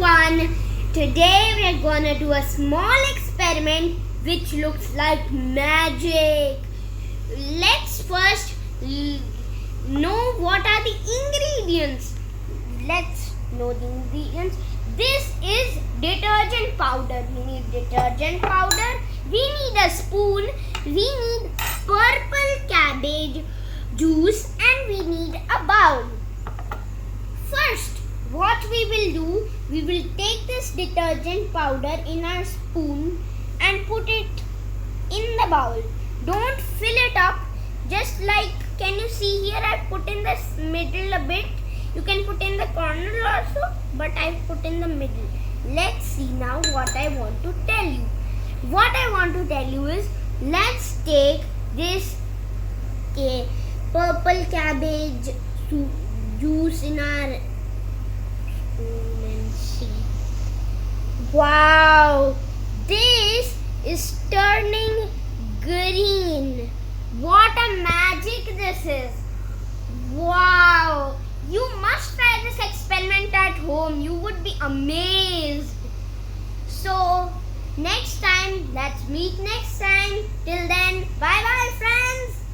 everyone. Today we are gonna do a small experiment which looks like magic. Let's first know what are the ingredients. Let's know the ingredients. This is detergent powder. We need detergent powder. We need a spoon. We need purple cabbage juice and we need a bowl. First, what we will do, we will take this detergent powder in our spoon and put it in the bowl. Don't fill it up, just like, can you see here I put in the middle a bit. You can put in the corner also, but I put in the middle. Let's see now what I want to tell you. What I want to tell you is, let's take this purple cabbage juice in our spoon and see. Wow, this is turning green. What a magic this is. Wow, you must try this experiment at home. You would be amazed. So next time, let's meet next time. Till then, bye bye friends.